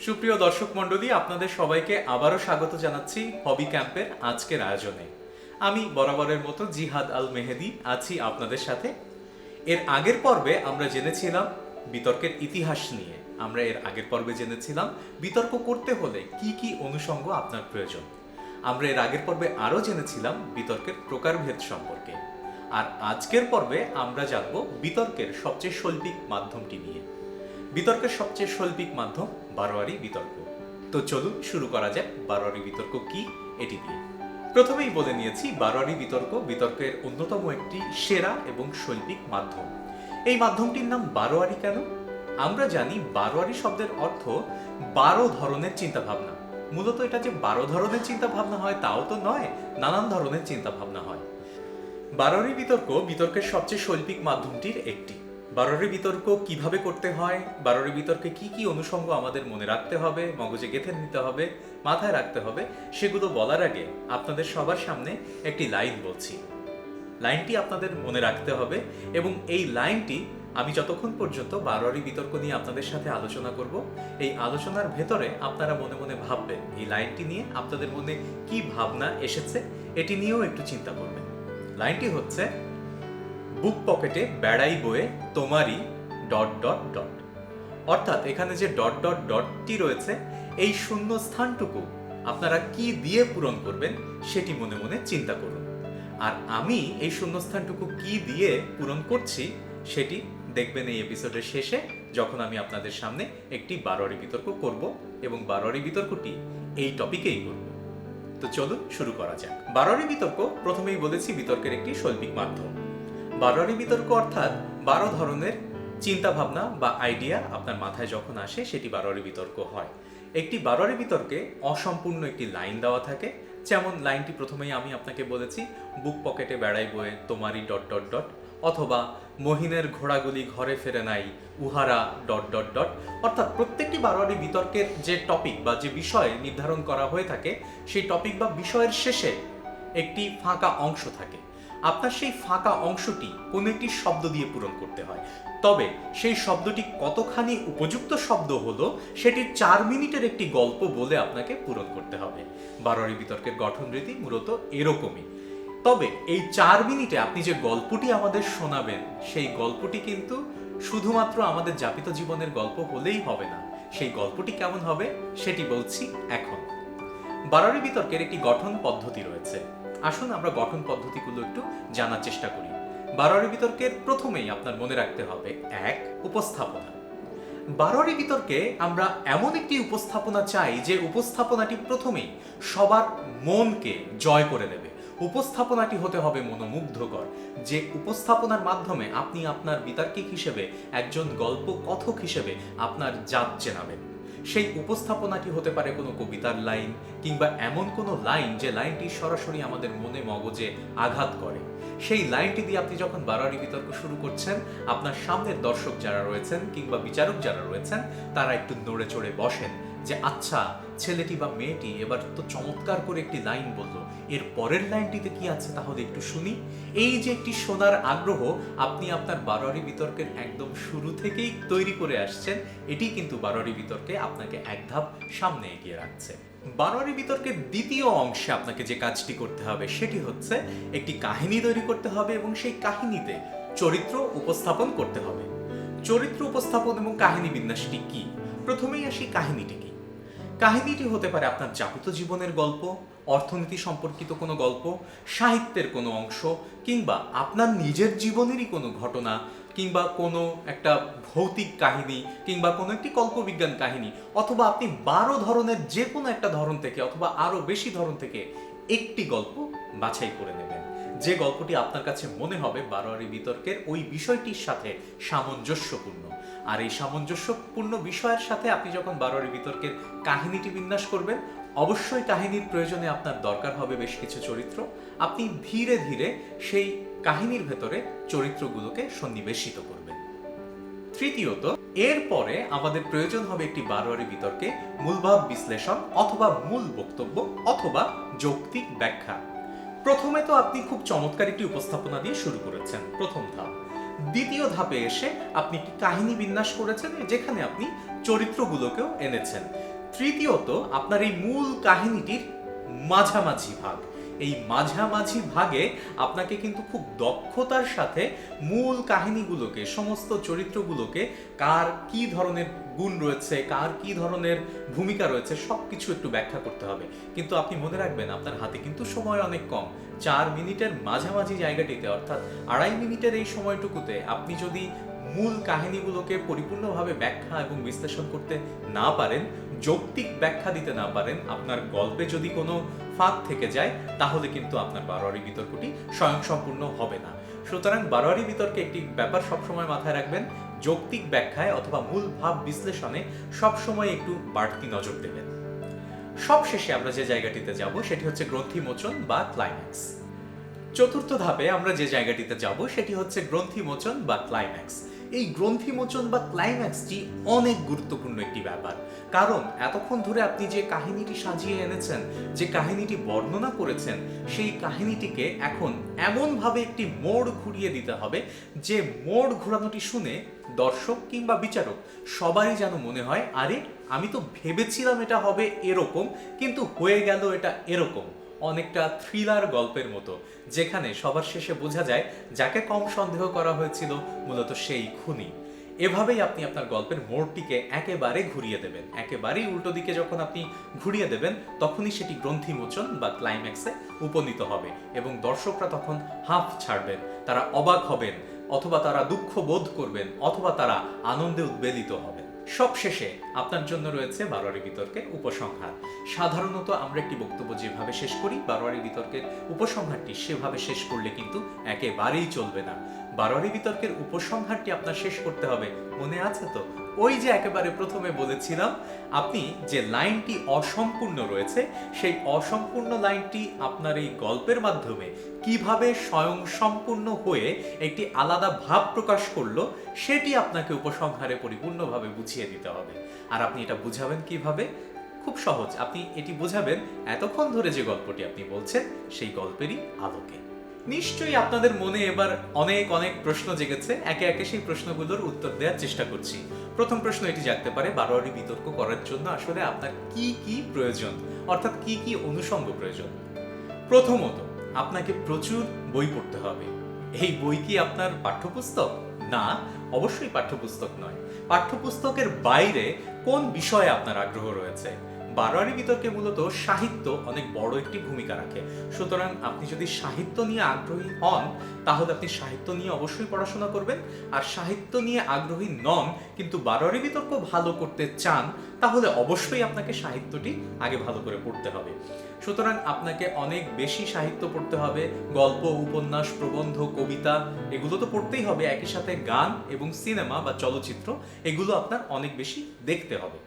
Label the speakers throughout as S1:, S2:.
S1: সুপ্রিয় দর্শক মণ্ডলী, আপনাদের সবাইকে আবারও স্বাগত জানাচ্ছি হবি ক্যাম্পের আজকের আয়োজনে। আমি বরাবরের মতো জিহাদ আল মেহেদি আছি আপনাদের সাথে। এর আগের পর্বে আমরা জেনেছিলাম বিতর্কের ইতিহাস নিয়ে। আমরা এর আগের পর্বে জেনেছিলাম বিতর্ক করতে হলে কি কি অনুষঙ্গ আপনার প্রয়োজন। আমরা এর আগের পর্বে আরও জেনেছিলাম বিতর্কের প্রকারভেদ সম্পর্কে। আর আজকের পর্বে আমরা জানব বিতর্কের সবচেয়ে শৈল্পিক মাধ্যমটি নিয়ে। বিতর্কের সবচেয়ে শৈল্পিক মাধ্যম বারোয়ারি বিতর্ক। তো চলুন শুরু করা যাক বারোয়ারি বিতর্ক কি এটি দিয়ে। প্রথমেই বলে নিয়েছি বারোয়ারি বিতর্ক বিতর্কের অন্যতম একটি সেরা এবং শৈল্পিক মাধ্যম। এই মাধ্যমটির নাম বারোয়ারি কেন? আমরা জানি বারোয়ারি শব্দের অর্থ 12 ধরনের চিন্তাভাবনা। মূলত এটা যে 12 ধরনের চিন্তাভাবনা হয় তাও তো নয়, নানান ধরনের চিন্তাভাবনা হয়। বারোয়ারি বিতর্ক বিতর্কের সবচেয়ে শৈল্পিক মাধ্যমটির একটি। বারোয়ারি বিতর্ক কিভাবে করতে হয়, বারোয়ারি বিতর্কে কি কি অনুষঙ্গ আমাদের মনে রাখতে হবে, মগজে গেঁথে নিতে হবে, মাথায় রাখতে হবে, সেগুলো বলার আগে আপনাদের সবার সামনে একটি লাইন বলছি। লাইনটি আপনাদের মনে রাখতে হবে এবং এই লাইনটি আমি যতক্ষণ পর্যন্ত বারোয়ারি বিতর্ক নিয়ে আপনাদের সাথে আলোচনা করব, এই আলোচনার ভেতরে আপনারা মনে মনে ভাববেন এই লাইনটি নিয়ে আপনাদের মনে কি ভাবনা এসেছে এটি নিয়েও একটু চিন্তা করবেন। লাইনটি হচ্ছে, বুক পকেটে বেড়াই বয়ে তোমারই ... অর্থাৎ এখানে যে ... টি রয়েছে, এই শূন্য স্থানটুকু আপনারা কি দিয়ে পূরণ করবেন সেটি মনে মনে চিন্তা করুন। আর আমি এই শূন্যস্থানটুকু কি দিয়ে পূরণ করছি সেটি দেখবেন এই এপিসোডের শেষে, যখন আমি আপনাদের সামনে একটি বারোয়ারি বিতর্ক করব এবং বারোয়ারি বিতর্কটি এই টপিকেই করব। তো চলুন শুরু করা যাক। বারোয়ারি বিতর্ক প্রথমেই বলেছি বিতর্কের একটি শৈল্পিক মাধ্যম। বারোয়ারি বিতর্ক অর্থাৎ 12 ধরনের চিন্তা ভাবনা বা আইডিয়া আপনার মাথায় যখন আসে সেটি বারোয়ারি বিতর্ক হয়। একটি বারোয়ারি বিতর্কে অসম্পূর্ণ একটি লাইন দেওয়া থাকে, যেমন লাইনটি প্রথমেই আমি আপনাকে বলেছি, বুক পকেটে বেড়াই বয়ে তোমারই ... অথবা মহিনের ঘোড়াগুলি ঘরে ফেরে নাই উহারা ... অর্থাৎ প্রত্যেকটি বারোয়ারি বিতর্কের যে টপিক বা যে বিষয় নির্ধারণ করা হয়ে থাকে, সেই টপিক বা বিষয়ের শেষে একটি ফাঁকা অংশ থাকে। আপনার সেই ফাঁকা অংশটি কোনো একটি শব্দ দিয়ে পূরণ করতে হয়। তবে সেই শব্দটি কতখানি উপযুক্ত শব্দ হলো সেটি 4 মিনিটের একটি গল্প বলে আপনাকে পূরণ করতে হবে। বারোয়ারি বিতর্কের গঠন রীতি মূলত এরকমই। তবে এই 4 মিনিটে আপনি যে গল্পটি আমাদের শোনাবেন, সেই গল্পটি কিন্তু শুধুমাত্র আমাদের যাপিত জীবনের গল্প হলেই হবে না। সেই গল্পটি কেমন হবে সেটি বলছি এখন। বারোয়ারি বিতর্কের একটি গঠন পদ্ধতি রয়েছে। আসুন আমরা গঠন পদ্ধতিগুলো একটু জানার চেষ্টা করি। বারোয়ারি বিতর্কের প্রথমেই আপনার মনে রাখতে হবে 1. উপস্থাপনা। বারোয়ারি বিতর্কে আমরা এমন একটি উপস্থাপনা চাই যে উপস্থাপনাটি প্রথমেই সবার মনকে জয় করে নেবে। উপস্থাপনাটি হতে হবে মনোমুগ্ধকর, যে উপস্থাপনার মাধ্যমে আপনি আপনার বিতার্কিক হিসেবে, একজন গল্প কথক হিসেবে আপনার জাত চেনাবেন। সেই উপস্থাপনাটি হতে পারে কোনো কবিতার লাইন কিংবা এমন কোনো লাইন যে লাইনটি সরাসরি আমাদের মনে মগজে আঘাত করে। সেই লাইনটি দিয়ে আপনি যখন বারোয়ারি বিতর্ক শুরু করছেন, আপনার সামনের দর্শক যারা রয়েছেন কিংবা বিচারক যারা রয়েছেন তারা একটু নড়ে চড়ে বসেন যে আচ্ছা, ছেলেটি বা মেয়েটি এবার তো চমৎকার করে একটি লাইন বলল, এর পরের লাইনটিতে কি আছে তাহলে একটু শুনি। এই যে একটি শোনার আগ্রহ আপনি আপনার বারোয়ারি বিতর্কের একদম শুরু থেকেই তৈরি করে আসছেন, এটি কিন্তু বারোয়ারি বিতর্কে আপনাকে এক ধাপ সামনে এগিয়ে রাখছে। বারোয়ারি বিতর্কের দ্বিতীয় অংশে আপনাকে যে কাজটি করতে হবে সেটি হচ্ছে একটি কাহিনী তৈরি করতে হবে এবং সেই কাহিনীতে চরিত্র উপস্থাপন করতে হবে। চরিত্র উপস্থাপন এবং কাহিনী বিন্যাসটি কি? প্রথমেই আসি কাহিনীটি কি। কাহিনীটি হতে পারে আপনার যাপিত জীবনের গল্প, অর্থনীতি সম্পর্কিত কোনো গল্প, সাহিত্যের কোনো অংশ, কিংবা আপনার নিজের জীবনেরই কোনো ঘটনা, কিংবা কোনো একটা ভৌতিক কাহিনী, কিংবা কোনো একটি কল্পবিজ্ঞান কাহিনী, অথবা আপনি 12 ধরনের যে কোনো একটা ধরন থেকে অথবা আরো বেশি ধরন থেকে একটি গল্প বাছাই করে নেবেন, যে গল্পটি আপনার কাছে মনে হবে বারোয়ারি বিতর্কের ওই বিষয়টির সাথে সামঞ্জস্যপূর্ণ। আর এই সামঞ্জস্যপূর্ণ বিষয়ের সাথে আপনি যখন বারোয়ারি বিতর্কের কাহিনীটি বিন্যাস করবেন, অবশ্যই কাহিনীর প্রয়োজনে আপনার দরকার হবে বেশ কিছু চরিত্র। আপনি ধীরে ধীরে সেই কাহিনীর ভেতরে চরিত্রগুলোকে সন্নিবেশিত করবেন। তৃতীয়ত, এরপরে আমাদের প্রয়োজন হবে একটি বারোয়ারি বিতর্কে মূলভাব বিশ্লেষণ অথবা মূল বক্তব্য অথবা যৌক্তিক ব্যাখ্যা। প্রথমে তো আপনি খুব চমৎকার একটি উপস্থাপনা দিয়ে শুরু করেছেন, প্রথম ধাপ। দ্বিতীয় ধাপে এসে আপনি একটি কাহিনী বিন্যাস করেছেন, যেখানে আপনি চরিত্রগুলোকেও এনেছেন। তৃতীয়ত, আপনার এই মূল কাহিনীটির মাঝামাঝি ভাগ। এই মাঝামাঝি ভাগে আপনাকে কিন্তু খুব দক্ষতার সাথে মূল কাহিনীগুলোকে, সমস্ত চরিত্রগুলোকে, কার কি ধরনের গুণ রয়েছে, কার কি ধরনের ভূমিকা রয়েছে, সবকিছু একটু ব্যাখ্যা করতে হবে। কিন্তু আপনি মনে রাখবেন, আপনার হাতে কিন্তু সময় অনেক কম। 4 মিনিটের মাঝামাঝি জায়গাটিতে, অর্থাৎ 2.5 মিনিটের এই সময়টুকুতে আপনি যদি মূল কাহিনীগুলোকে পরিপূর্ণভাবে ব্যাখ্যা এবং বিশ্লেষণ করতে না পারেন, যৌক্তিক ব্যাখ্যা দিতে না পারেন, আপনার গল্পে যদি কোনো ফাঁক থেকে যায়, তাহলে কিন্তু আপনার বারোয়ারি বিতর্কটি স্বয়ংসম্পূর্ণ হবে না। সুতরাং বারোয়ারি বিতর্কে একটি ব্যাপার সবসময় মাথায় রাখবেন, যৌক্তিক ব্যাখ্যায় অথবা মূল ভাব বিশ্লেষণে সবসময় একটু বাড়তি নজর দেবেন। সবশেষে আমরা যে জায়গাটিতে যাব সেটি হচ্ছে গ্রন্থিমোচন বা ক্লাইম্যাক্স। চতুর্থ ধাপে আমরা যে জায়গাটিতে যাব সেটি হচ্ছে গ্রন্থিমোচন বা ক্লাইম্যাক্স। এই গ্রন্থিমোচন বা ক্লাইম্যাক্সটি অনেক গুরুত্বপূর্ণ একটি ব্যাপার, কারণ এতক্ষণ ধরে আপনি যে কাহিনীটি সাজিয়ে এনেছেন, যে কাহিনীটি বর্ণনা করেছেন, সেই কাহিনীটিকে এখন এমনভাবে একটি মোড় ঘুরিয়ে দিতে হবে যে মোড় ঘোরানোটি শুনে দর্শক কিংবা বিচারক সবারই যেন মনে হয়, আরে আমি তো ভেবেছিলাম এটা হবে এরকম, কিন্তু হয়ে গেল এটা এরকম। অনেকটা থ্রিলার গল্পের মতো, যেখানে সবার শেষে বোঝা যায় যাকে কম সন্দেহ করা হয়েছিল মূলত সেই খুনি। এভাবেই আপনি আপনার গল্পের মোড়টিকে একেবারে ঘুরিয়ে দেবেন। একেবারেই উল্টো দিকে যখন আপনি ঘুরিয়ে দেবেন, তখনই সেটি গ্রন্থিমোচন বা ক্লাইম্যাক্সে উপনীত হবে এবং দর্শকরা তখন হাঁফ ছাড়বেন, তারা অবাক হবেন, অথবা তারা দুঃখ বোধ করবেন, অথবা তারা আনন্দে উদ্বেলিত হবেন। সবশেষে আপনার জন্য রয়েছে বারোয়ারি বিতর্কের উপসংহার। সাধারণত আমরা একটি বক্তব্য যেভাবে শেষ করি, বারোয়ারি বিতর্কের উপসংহারটি সেভাবে শেষ করলে কিন্তু একেবারেই চলবে না। বারোয়ারি বিতর্কের উপসংহারটি আপনার শেষ করতে হবে, মনে আছে তো? ওই যে একেবারে প্রথমে বলেছিলাম, আপনি যে লাইনটি অসম্পূর্ণ রয়েছে, সেই অসম্পূর্ণ লাইনটি আপনার এই গল্পের মাধ্যমে কিভাবে স্বয়ংসম্পূর্ণ হয়ে একটি আলাদা ভাব প্রকাশ করলো, সেটি আপনাকে উপসংহারে পরিপূর্ণভাবে বুঝিয়ে দিতে হবে। আর আপনি এটা বুঝাবেন কিভাবে? খুব সহজ, আপনি এটি বুঝাবেন এতক্ষণ ধরে যে গল্পটি আপনি বলছেন সেই গল্পেরই আলোকে। নিশ্চয়ই আপনাদের মনে এবার অনেক অনেক প্রশ্ন জেগেছে। একে একে সেই প্রশ্নগুলোর উত্তর দেওয়ার চেষ্টা করছি। প্রথম প্রশ্ন এটি জাগতে পারে, বারোয়ারি বিতর্ক করার জন্য আসলে আপনার কি কি প্রয়োজন, অর্থাৎ কি কি অনুষঙ্গ প্রয়োজন। প্রথমত, আপনাকে প্রচুর বই পড়তে হবে। এই বই কি আপনার পাঠ্যপুস্তক? না, অবশ্যই পাঠ্যপুস্তক নয়। পাঠ্যপুস্তকের বাইরে কোন বিষয়ে আপনার আগ্রহ রয়েছে? বারোয়ারি বিতর্কে মূলত সাহিত্য অনেক বড় একটি ভূমিকা রাখে। সুতরাং আপনি যদি সাহিত্য নিয়ে আগ্রহী হন, তাহলে আপনি সাহিত্য নিয়ে অবশ্যই পড়াশোনা করবেন। আর সাহিত্য নিয়ে আগ্রহী নন কিন্তু বারোয়ারি বিতর্ক ভালো করতে চান, তাহলে অবশ্যই আপনাকে সাহিত্যটি আগে ভালো করে পড়তে হবে। সুতরাং আপনাকে অনেক বেশি সাহিত্য পড়তে হবে, গল্প, উপন্যাস, প্রবন্ধ, কবিতা, এগুলো তো পড়তেই হবে। একই সাথে গান এবং সিনেমা বা চলচ্চিত্র, এগুলো আপনার অনেক বেশি দেখতে হবে।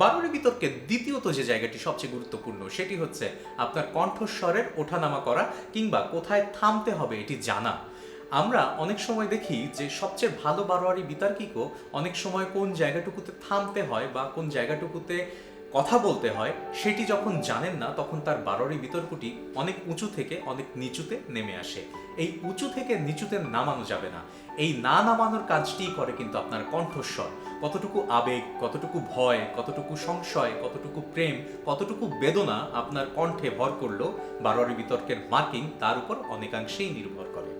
S1: বারোয়ারি বিতর্কের দ্বিতীয়ত যে জায়গাটি সবচেয়ে গুরুত্বপূর্ণ, সেটি হচ্ছে আপনার কণ্ঠস্বরের ওঠানামা করা কিংবা কোথায় থামতে হবে এটি জানা। আমরা অনেক সময় দেখি যে সবচেয়ে ভালো বারোয়ারি বিতর্কিকও অনেক সময় কোন জায়গাটুকুতে থামতে হয় বা কোন জায়গাটুকুতে কথা বলতে হয় সেটি যখন জানেন না, তখন তার বারোয়ারি বিতর্কটি অনেক উঁচু থেকে অনেক নিচুতে নেমে আসে। এই উঁচু থেকে নিচুতে নামানো যাবে না। এই না নামানোর কাজটি করে কিন্তু আপনার কণ্ঠস্বর। কতটুকু আবেগ, কতটুকু ভয়, কতটুকু সংশয়, কতটুকু প্রেম, কতটুকু বেদনা আপনার কণ্ঠে ভর করলো, বারোয়ারি বিতর্কের মার্কিং তার উপর অনেকাংশেই নির্ভর করে।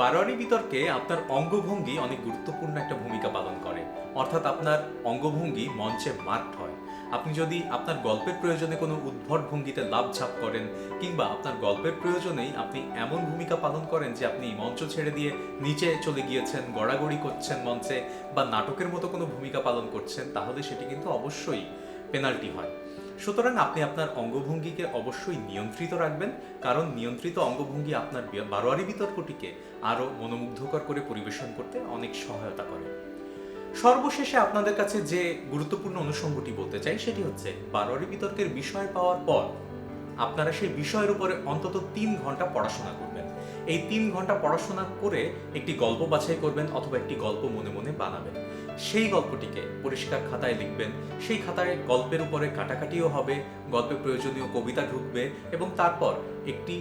S1: বারোয়ারি বিতর্কে আপনার অঙ্গভঙ্গি অনেক গুরুত্বপূর্ণ একটা ভূমিকা পালন করে, অর্থাৎ আপনার অঙ্গভঙ্গি মঞ্চে মার্কড হয়। আপনি যদি আপনার গল্পের প্রয়োজনে কোনো উদ্ভট ভঙ্গিতে লাফঝাপ করেন, কিংবা আপনার গল্পের প্রয়োজনেই আপনি এমন ভূমিকা পালন করেন যে আপনি মঞ্চ ছেড়ে দিয়ে নিচে চলে গিয়েছেন, গড়াগড়ি করছেন মঞ্চে, বা নাটকের মতো কোনো ভূমিকা পালন করছেন, তাহলে সেটি কিন্তু অবশ্যই পেনাল্টি হয়। সুতরাং আপনি আপনার অঙ্গভঙ্গিকে অবশ্যই নিয়ন্ত্রিত রাখবেন, কারণ নিয়ন্ত্রিত অঙ্গভঙ্গি আপনার বারোয়ারি বিতর্কটিকে আরও মনোমুগ্ধকর করে পরিবেশন করতে অনেক সহায়তা করে। সর্বশেষে আপনাদের কাছে যে গুরুত্বপূর্ণ অনুষঙ্গটি বলতে চাই, সেটি হচ্ছে বারোয়ারি বিতর্কের বিষয় পাওয়ার পর আপনারা সেই বিষয়ের উপরে অন্তত 3 ঘন্টা পড়াশোনা করবেন। এই 3 ঘন্টা পড়াশোনা করে একটি গল্প বাছাই করবেন অথবা একটি গল্প মনে মনে বানাবেন। সেই গল্পটিকে পরিষ্কার খাতায় লিখবেন। সেই খাতায় গল্পের উপরে কাটাকাটিও হবে, গল্পে প্রয়োজনীয় কবিতা ঢুকবে এবং তারপর একটি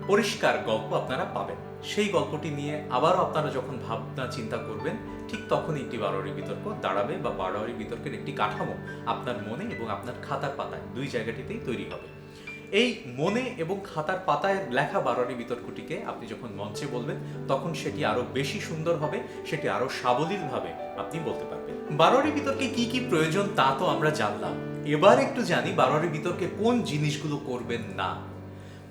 S1: পরিষ্কার গল্প আপনারা পাবেন। সেই গল্পটি নিয়ে আবারও আপনারা যখন ভাবনা চিন্তা করবেন, ঠিক তখনই একটি বারোয়ারি বিতর্ক দাঁড়াবে বা বারোয়ারি বিতর্কের একটি কাঠামো আপনার মনে এবং আপনার খাতার পাতায় দুই জায়গাটিতেই তৈরি হবে। এই মনে এবং খাতার পাতায় লেখা বারোয়ারি বিতর্কটিকে আপনি যখন মঞ্চে বলবেন, তখন সেটি আরো বেশি সুন্দর হবে, সেটি আরো সাবলীলভাবে আপনি বলতে পারবেন। বারোয়ারি বিতর্কে কি কি প্রয়োজন তা তো আমরা জানলাম, এবার একটু জানি বারোয়ারি বিতর্কে কোন জিনিসগুলো করবেন না।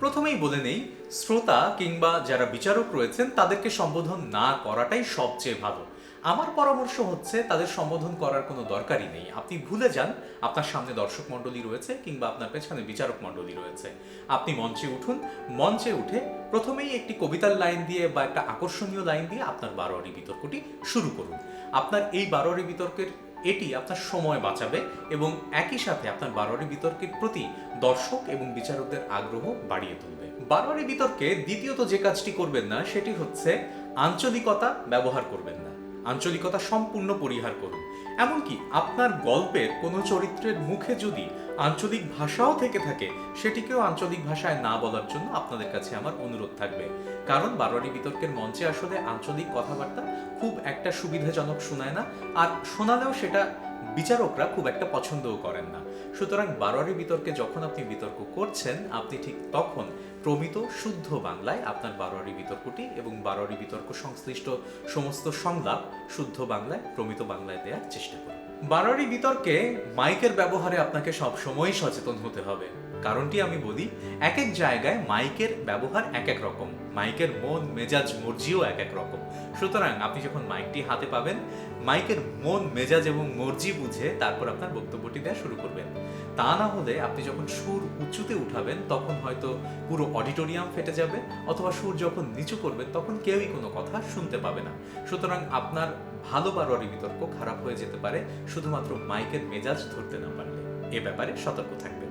S1: প্রথমেই বলে নেই, শ্রোতা কিংবা যারা বিচারক রয়েছেন তাদেরকে সম্বোধন না করাটাই সবচেয়ে ভালো। আমার পরামর্শ হচ্ছে তাদের সম্বোধন করার কোনো দরকারই নেই। আপনি ভুলে যান আপনার সামনে দর্শক মণ্ডলী রয়েছে কিংবা আপনার পেছনে বিচারক মণ্ডলী রয়েছে। আপনি মঞ্চে উঠুন, মঞ্চে উঠে প্রথমেই একটি কবিতার লাইন দিয়ে বা একটা আকর্ষণীয় লাইন দিয়ে আপনার বারোয়ারি বিতর্কটি শুরু করুন। আপনার এই বারোয়ারি বিতর্কের এটি আপনার সময় বাঁচাবে এবং একই সাথে আপনার বারোয়ারি বিতর্কের প্রতি দর্শক এবং বিচারকদের আগ্রহ বাড়িয়ে তুলবে। বারোয়ারি বিতর্কে দ্বিতীয়ত যে কাজটি করবেন না সেটি হচ্ছে আঞ্চলিকতা ব্যবহার করবেন না। আঞ্চলিকতা সম্পূর্ণ পরিহার করুন। এমনকি আপনার গল্পের কোনো চরিত্রের মুখে যদি আঞ্চলিক ভাষাও থেকে থাকে, সেটিকেও আঞ্চলিক ভাষায় না বলার জন্য আপনাদের কাছে আমার অনুরোধ থাকবে। কারণ বারোয়ারি বিতর্কের মঞ্চে আসলে আঞ্চলিক কথাবার্তা খুব একটা সুবিধাজনক শোনায় না, আর শোনালেও সেটা বিচারকরা খুব একটা পছন্দও করেন না। সুতরাং বারোয়ারি বিতর্কে যখন আপনি বিতর্ক করছেন, আপনি ঠিক তখন প্রমিত শুদ্ধ বাংলায় আপনার বারোয়ারি বিতর্কটি এবং বারোয়ারি বিতর্ক সংশ্লিষ্ট সমস্ত সংলাপ শুদ্ধ বাংলায়, প্রমিত বাংলায় দেওয়ার চেষ্টা করুন। বারোয়ারি বিতর্কে মাইকের ব্যবহারে আপনাকে সবসময় সচেতন হতে হবে। কারণটি আমি বলি, এক এক জায়গায় মাইকের ব্যবহার এক এক রকম, মাইকের মন মেজাজ মর্জিও এক এক রকম। সুতরাং আপনি যখন মাইকটি হাতে পাবেন, মাইকের মন মেজাজ এবং মর্জি বুঝে তারপর আপনার বক্তব্যটি দেওয়া শুরু করবেন। তা না হলে আপনি যখন সুর উঁচুতে উঠাবেন তখন হয়তো পুরো অডিটোরিয়াম ফেটে যাবে, অথবা সুর যখন নিচু করবেন তখন কেউই কোনো কথা শুনতে পাবে না। সুতরাং আপনার ভালো বারোয়ারি বিতর্ক খারাপ হয়ে যেতে পারে শুধুমাত্র মাইকের মেজাজ ধরতে না পারলে। এ ব্যাপারে সতর্ক থাকবেন।